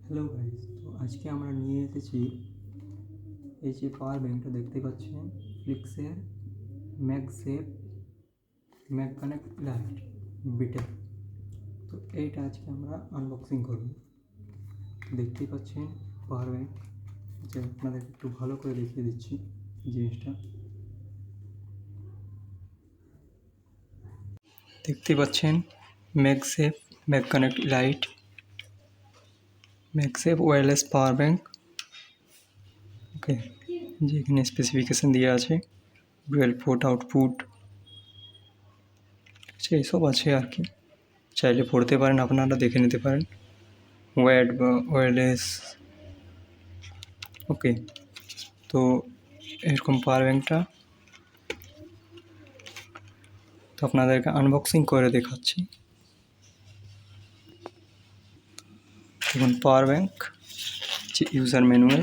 Hello guys, তো আজকে আমরা নিয়ে এসেছি এই যে পাওয়ার ব্যাঙ্কটা দেখতে পাচ্ছেন ফ্লিক্সের ম্যাগসেফ ম্যাগ কানেক্ট লাইট বিটেক। তো এইটা আজকে আমরা আনবক্সিং করব। দেখতেই পাচ্ছেন পাওয়ার ব্যাঙ্ক, যে আপনাদের একটু ভালো করে দেখিয়ে দিচ্ছি জিনিসটা। দেখতে পাচ্ছেন MagSafe Mag Connect light, MagSafe wireless power bank. Okay, যেখানে স্পেসিফিকেশান দেওয়া আছে, 12 ভোল্ট আউটপুট, এইসব আছে আর কি। চাইলে পড়তে পারেন, আপনারা দেখে নিতে পারেন। ওয়্যার্ড বা ওয়্যারলেস। ওকে, তো এরকম পাওয়ার ব্যাঙ্কটা তো আপনাদেরকে আনবক্সিং করে দেখাচ্ছি। দেখুন পাওয়ার ব্যাঙ্ক, যে ইউজার ম্যানুয়াল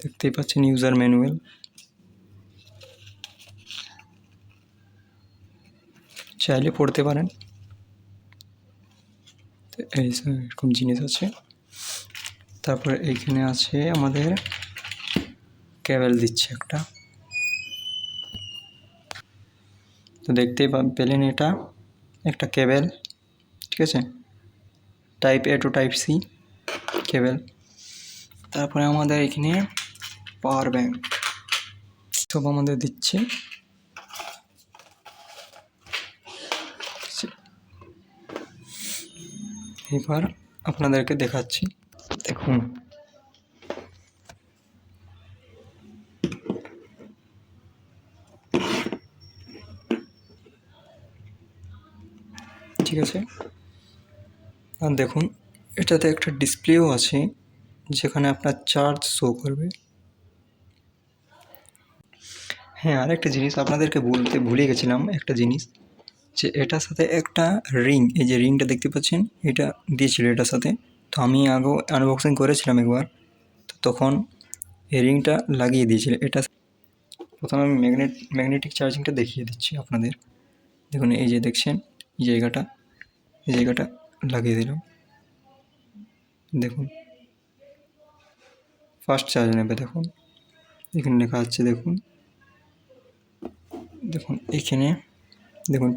দেখতেই পাচ্ছেন, ইউজার ম্যানুয়াল। চাইলে পড়তে পারেন। তো এরকম জিনিস আছে। তারপরে এইখানে আছে আমাদের কেবল দিচ্ছে একটা। তো দেখতেই পেলেন, এটা একটা কেবল, ঠিক আছে, টাইপ এ টু টাইপ সি কেবল। তারপরে আমাদের এখানে পাওয়ার ব্যাঙ্ক সব আমাদের দিচ্ছে। এবার আপনাদেরকে দেখাচ্ছি, দেখুন। ঠিক আছে, আর দেখুন এটাতে একটা ডিসপ্লেও আছে, যেখানে আপনার চার্জ শো করবে। হ্যাঁ, আরেকটা জিনিস আপনাদেরকে বলতে ভুলে গেছিলাম, একটা জিনিস, যে এটার সাথে একটা রিং, এই যে রিংটা দেখতে পাচ্ছেন, এটা দিয়েছিল এটার সাথে। তো আমি আগেও আনবক্সিং করেছিলাম একবার, তো তখন এই রিংটা লাগিয়ে দিয়েছিল এটা। প্রথমে আমি ম্যাগনেটিক চার্জিংটা দেখিয়ে দিচ্ছি আপনাদের। দেখুন এই যে দেখছেন, এই জায়গাটা লাগিয়ে দিলাম। দেখুন ফাস্ট চার্জ নেবে, দেখুন এখানে লেখা আছে, দেখুন দেখুন এখানে দেখুন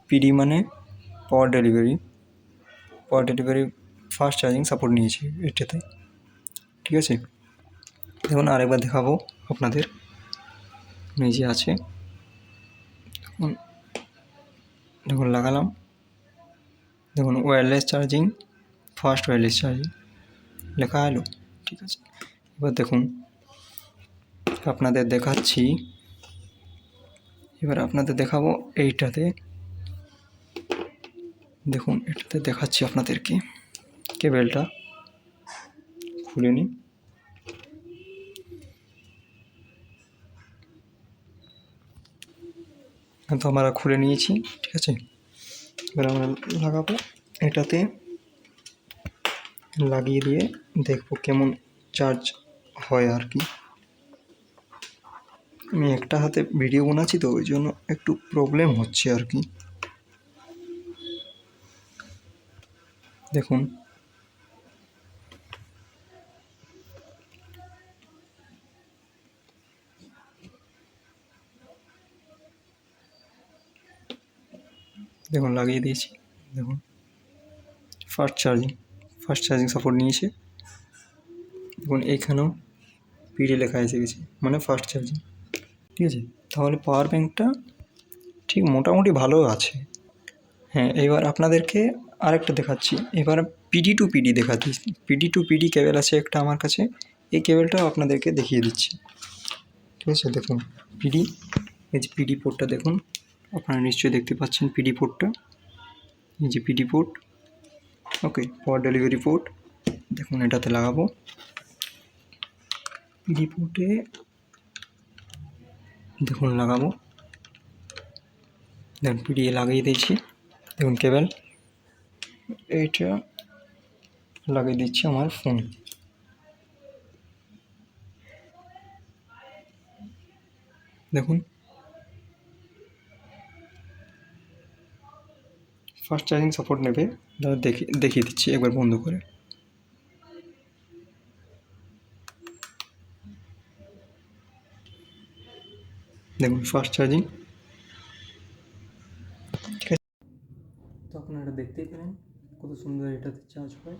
পিডি মানে পাওয়ার ডেলিভারি ফাস্ট চার্জিং সাপোর্ট নিয়েছে এটাতে, ঠিক আছে। দেখুন আরেকবার দেখাবো আপনাদের, নিজে আছে, দেখুন দেখুন লাগালাম, দেখুন wireless charging, fast wireless charging লেখা এলো, ঠিক আছে। এবার দেখুন আপনাদের দেখাচ্ছি, এবার আপনাদের দেখাবো এইটাতে। দেখুন এটাতে দেখাচ্ছি আপনাদেরকে, কেবেলটা খুলে নিই। তো আমরা খুলে নিয়েছি, ঠিক আছে। এবার আমরা লাগাবো, এটাতে লাগিয়ে দিয়ে দেখবো কেমন চার্জ হয় আর কি। আমি একটা হাতে ভিডিও বানাচ্ছি, তো ওই জন্য একটু প্রবলেম হচ্ছে আর কি। দেখুন দেখুন লাগিয়ে দিয়েছি, দেখুন ফাস্ট চার্জিং সাপোর্ট নিয়েছে। দেখুন এইখানেও পিডি লেখা এসে গেছে, মানে ফাস্ট চার্জিং, ঠিক আছে। তাহলে পাওয়ার ব্যাঙ্কটা ঠিক মোটামুটি ভালো আছে। হ্যাঁ, এবার আপনাদেরকে আরেকটা দেখাচ্ছি। এবার পিডি টু পিডি কেবল আছে একটা আমার কাছে, এই কেবলটাও আপনাদেরকে দেখিয়ে দিচ্ছি, ঠিক আছে। দেখুন পিডি, এই যে পিডি পোর্টটা দেখুন, আপনারা নিশ্চয়ই দেখতে পাচ্ছেন পিডি পোর্টটা, এই যে পিডি পোর্ট। ওকে, পাওয়ার ডেলিভারি পোর্ট। দেখুন এটাতে লাগাবো, পিডি পোর্টে দেখুন লাগাবো। দেখুন পিডি লাগিয়ে দিয়েছি, দেখুন কেবল এইটা লাগিয়ে দিচ্ছি আমার ফোন। দেখুন ফাস্ট চার্জিং সাপোর্ট নেবে, দাদা দেখিয়ে দিচ্ছি একবার বন্ধ করে। দেখুন ফাস্ট চার্জিং, ঠিক আছে। তো আপনারা দেখতেই পেলেন কত সুন্দর এটাতে চার্জ হয়।